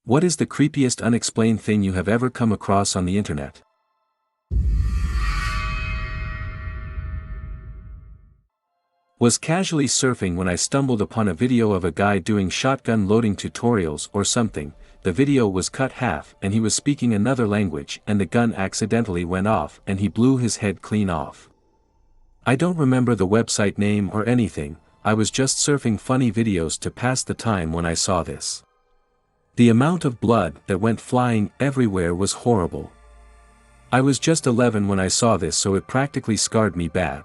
What is the creepiest unexplained thing you have ever come across on the internet? Was casually surfing when I stumbled upon a video of a guy doing shotgun loading tutorials or something. The video was cut half and he was speaking another language and the gun accidentally went off and he blew his head clean off. I don't remember the website name or anything, I was just surfing funny videos to pass the time when I saw this. The amount of blood that went flying everywhere was horrible. I was just 11 when I saw this, so it practically scarred me bad.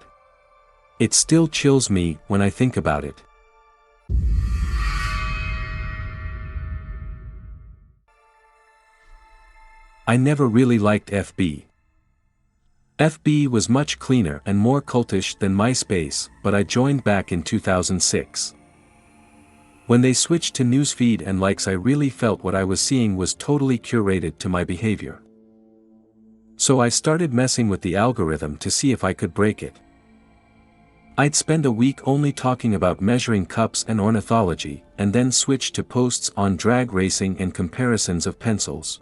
It still chills me when I think about it. I never really liked FB. FB was much cleaner and more cultish than MySpace, but I joined back in 2006. When they switched to newsfeed and likes, I really felt what I was seeing was totally curated to my behavior. So I started messing with the algorithm to see if I could break it. I'd spend a week only talking about measuring cups and ornithology, and then switch to posts on drag racing and comparisons of pencils.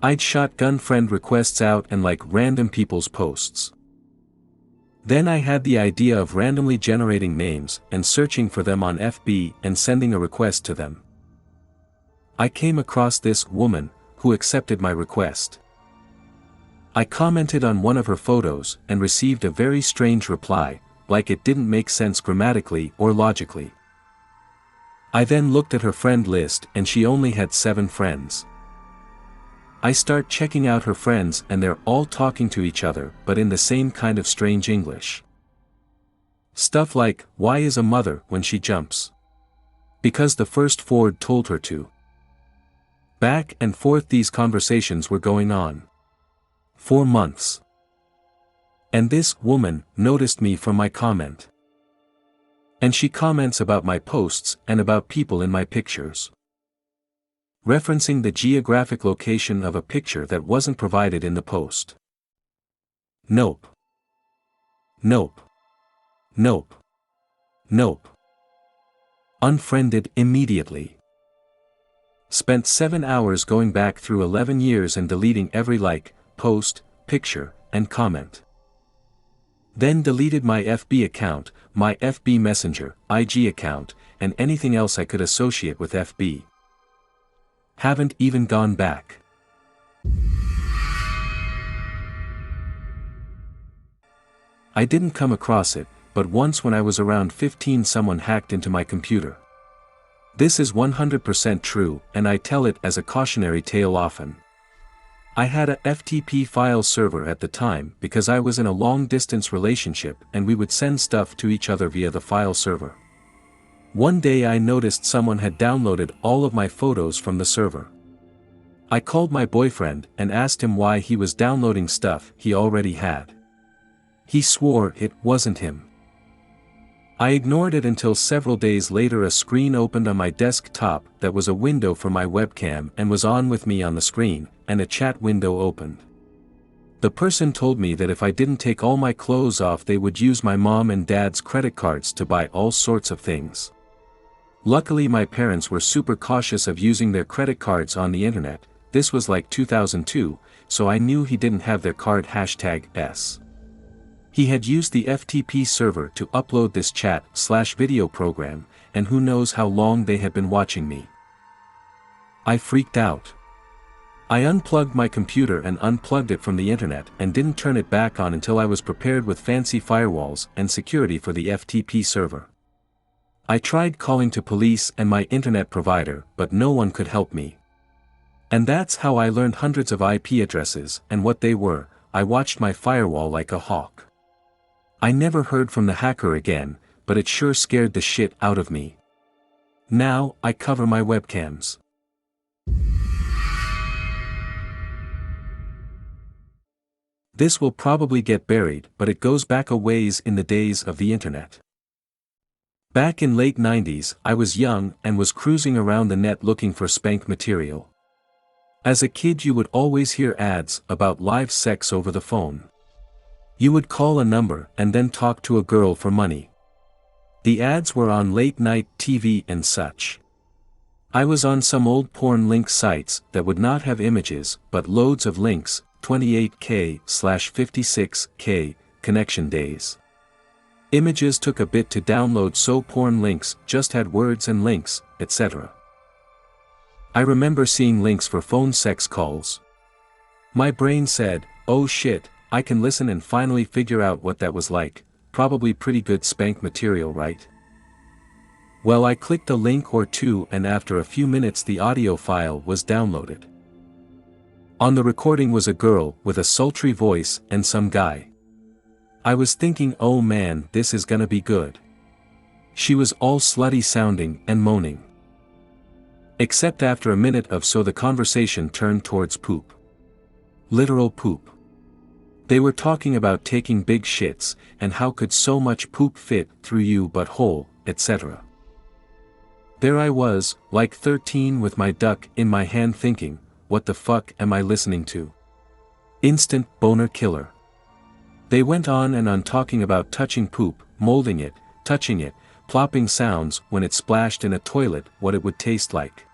I'd shotgun friend requests out and like random people's posts. Then I had the idea of randomly generating names and searching for them on FB and sending a request to them. I came across this woman, who accepted my request. I commented on one of her photos and received a very strange reply, like it didn't make sense grammatically or logically. I then looked at her friend list and she only had 7 friends. I start checking out her friends and they're all talking to each other but in the same kind of strange English. Stuff like, why is a mother when she jumps? Because the first Ford told her to. Back and forth these conversations were going on. 4 months. And this woman noticed me from my comment. And she comments about my posts and about people in my pictures. Referencing the geographic location of a picture that wasn't provided in the post. Nope. Nope. Nope. Nope. Unfriended immediately. Spent 7 hours going back through 11 years and deleting every like, post, picture, and comment. Then deleted my FB account, my FB Messenger, IG account, and anything else I could associate with FB. Haven't even gone back. I didn't come across it, but once when I was around 15 someone hacked into my computer. This is 100% true, and I tell it as a cautionary tale often. I had a FTP file server at the time because I was in a long-distance relationship and we would send stuff to each other via the file server. One day I noticed someone had downloaded all of my photos from the server. I called my boyfriend and asked him why he was downloading stuff he already had. He swore it wasn't him. I ignored it until several days later a screen opened on my desktop that was a window for my webcam and was on with me on the screen, and a chat window opened. The person told me that if I didn't take all my clothes off they would use my mom and dad's credit cards to buy all sorts of things. Luckily my parents were super cautious of using their credit cards on the internet, this was like 2002, so I knew he didn't have their card #S. He had used the FTP server to upload this chat/video program, and who knows how long they had been watching me. I freaked out. I unplugged my computer and unplugged it from the internet and didn't turn it back on until I was prepared with fancy firewalls and security for the FTP server. I tried calling to police and my internet provider, but no one could help me. And that's how I learned hundreds of IP addresses and what they were. I watched my firewall like a hawk. I never heard from the hacker again, but it sure scared the shit out of me. Now, I cover my webcams. This will probably get buried, but it goes back a ways in the days of the internet. Back in late 90s, I was young and was cruising around the net looking for spank material. As a kid you would always hear ads about live sex over the phone. You would call a number and then talk to a girl for money. The ads were on late night TV and such. I was on some old porn link sites that would not have images but loads of links, 28K/56K, connection days. Images took a bit to download, so porn links just had words and links, etc. I remember seeing links for phone sex calls. My brain said, oh shit, I can listen and finally figure out what that was like, probably pretty good spank material, right? Well, I clicked a link or two and after a few minutes the audio file was downloaded. On the recording was a girl with a sultry voice and some guy. I was thinking, oh man, this is gonna be good. She was all slutty sounding and moaning. Except after a minute of so the conversation turned towards poop. Literal poop. They were talking about taking big shits, and how could so much poop fit through you butthole, etc. There I was, like 13 with my duck in my hand thinking, what the fuck am I listening to? Instant boner killer. They went on and on talking about touching poop, molding it, touching it, plopping sounds when it splashed in a toilet, what it would taste like.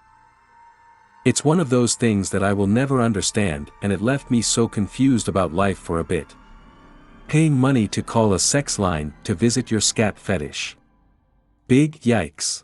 It's one of those things that I will never understand, and it left me so confused about life for a bit. Paying money to call a sex line to visit your scat fetish. Big yikes.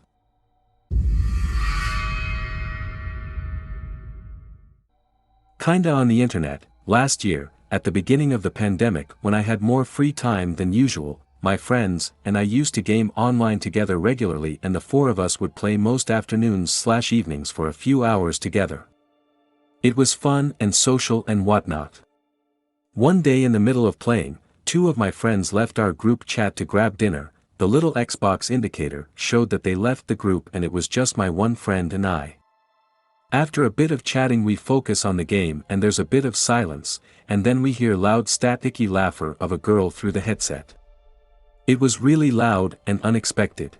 Kinda on the internet, last year, at the beginning of the pandemic when I had more free time than usual, my friends and I used to game online together regularly, and the four of us would play most afternoons/evenings for a few hours together. It was fun and social and whatnot. One day in the middle of playing, two of my friends left our group chat to grab dinner. The little Xbox indicator showed that they left the group and it was just my one friend and I. After a bit of chatting we focus on the game and there's a bit of silence, and then we hear loud staticky laughter of a girl through the headset. It was really loud and unexpected.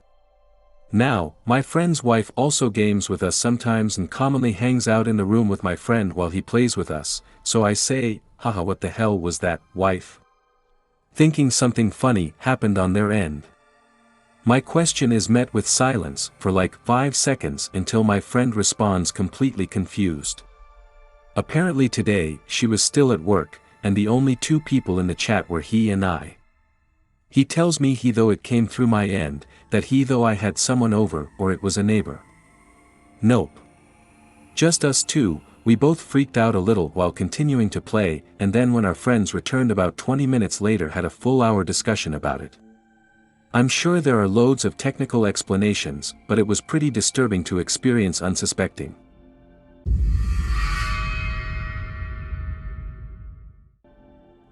Now, my friend's wife also games with us sometimes and commonly hangs out in the room with my friend while he plays with us, so I say, haha, what the hell was that, wife? Thinking something funny happened on their end. My question is met with silence for like 5 seconds until my friend responds completely confused. Apparently today she was still at work, and the only two people in the chat were he and I. He tells me though it came through my end, that though I had someone over or it was a neighbor. Nope. Just us two. We both freaked out a little while continuing to play, and then when our friends returned about 20 minutes later had a full hour discussion about it. I'm sure there are loads of technical explanations, but it was pretty disturbing to experience unsuspecting.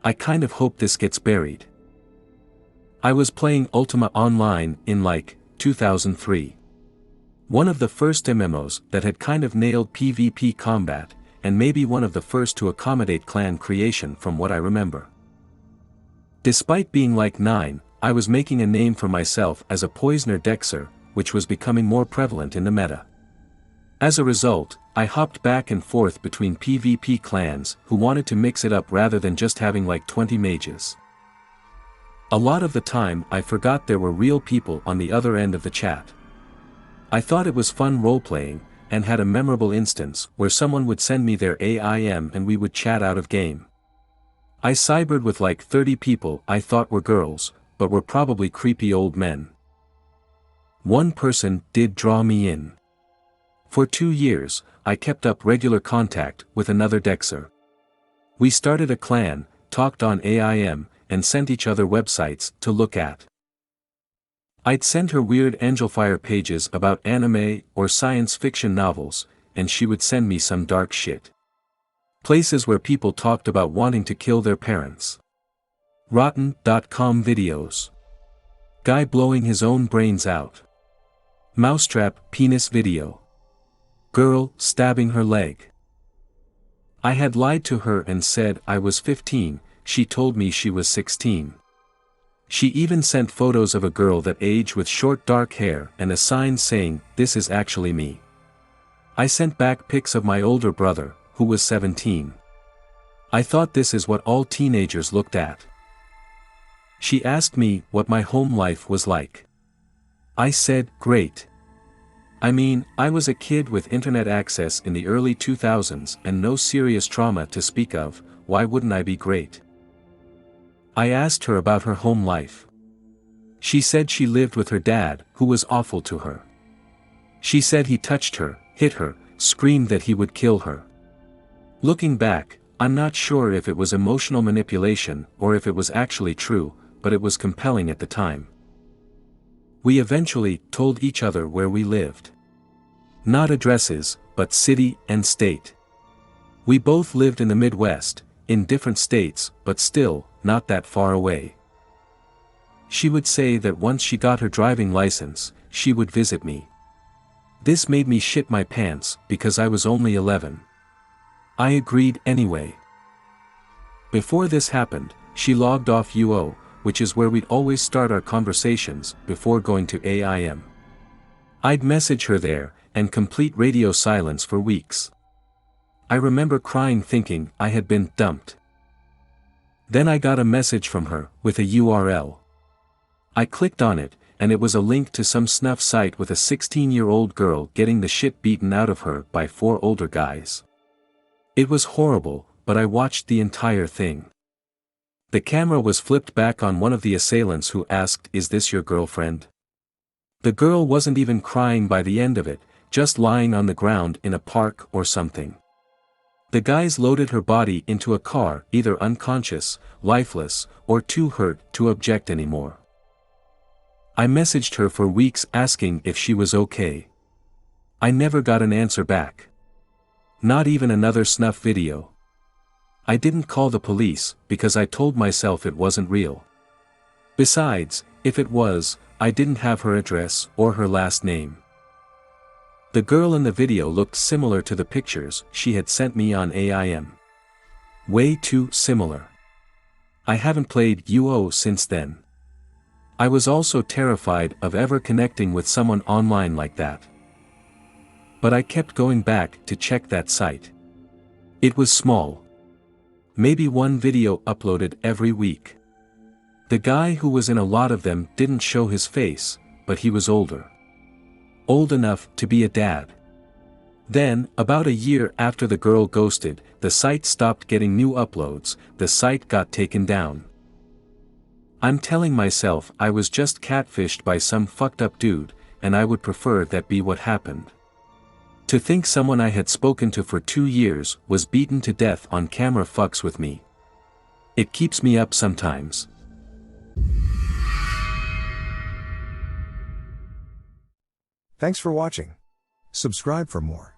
I kind of hope this gets buried. I was playing Ultima Online in like 2003. One of the first MMOs that had kind of nailed PvP combat, and maybe one of the first to accommodate clan creation from what I remember. Despite being like 9, I was making a name for myself as a poisoner dexer, which was becoming more prevalent in the meta. As a result, I hopped back and forth between PvP clans who wanted to mix it up rather than just having like 20 mages. A lot of the time I forgot there were real people on the other end of the chat. I thought it was fun role-playing, and had a memorable instance where someone would send me their AIM and we would chat out of game. I cybered with like 30 people I thought were girls, but were probably creepy old men. One person did draw me in. For 2 years, I kept up regular contact with another dexer. We started a clan, talked on AIM, and sent each other websites to look at. I'd send her weird Angelfire pages about anime or science fiction novels, and she would send me some dark shit. Places where people talked about wanting to kill their parents. Rotten.com videos. Guy blowing his own brains out. Mousetrap penis video. Girl stabbing her leg. I had lied to her and said I was 15, she told me she was 16. She even sent photos of a girl that age with short dark hair and a sign saying, "This is actually me." I sent back pics of my older brother, who was 17. I thought this is what all teenagers looked at. She asked me what my home life was like. I said, great. I mean, I was a kid with internet access in the early 2000s and no serious trauma to speak of, why wouldn't I be great? I asked her about her home life. She said she lived with her dad, who was awful to her. She said he touched her, hit her, screamed that he would kill her. Looking back, I'm not sure if it was emotional manipulation or if it was actually true, but it was compelling at the time. We eventually told each other where we lived. Not addresses, but city and state. We both lived in the Midwest, in different states, but still, not that far away. She would say that once she got her driving license, she would visit me. This made me shit my pants because I was only 11. I agreed anyway. Before this happened, she logged off UO, which is where we'd always start our conversations before going to AIM. I'd message her there, and complete radio silence for weeks. I remember crying thinking I had been dumped. Then I got a message from her, with a URL. I clicked on it, and it was a link to some snuff site with a 16-year-old girl getting the shit beaten out of her by 4 older guys. It was horrible, but I watched the entire thing. The camera was flipped back on one of the assailants who asked, "Is this your girlfriend?" The girl wasn't even crying by the end of it, just lying on the ground in a park or something. The guys loaded her body into a car, either unconscious, lifeless, or too hurt to object anymore. I messaged her for weeks asking if she was okay. I never got an answer back. Not even another snuff video. I didn't call the police because I told myself it wasn't real. Besides, if it was, I didn't have her address or her last name. The girl in the video looked similar to the pictures she had sent me on AIM. Way too similar. I haven't played UO since then. I was also terrified of ever connecting with someone online like that. But I kept going back to check that site. It was small. Maybe one video uploaded every week. The guy who was in a lot of them didn't show his face, but he was older. Old enough to be a dad. Then, about a year after the girl ghosted, the site stopped getting new uploads, the site got taken down. I'm telling myself I was just catfished by some fucked up dude, and I would prefer that be what happened. To think someone I had spoken to for 2 years was beaten to death on camera fucks with me. It keeps me up sometimes. Thanks for watching. Subscribe for more.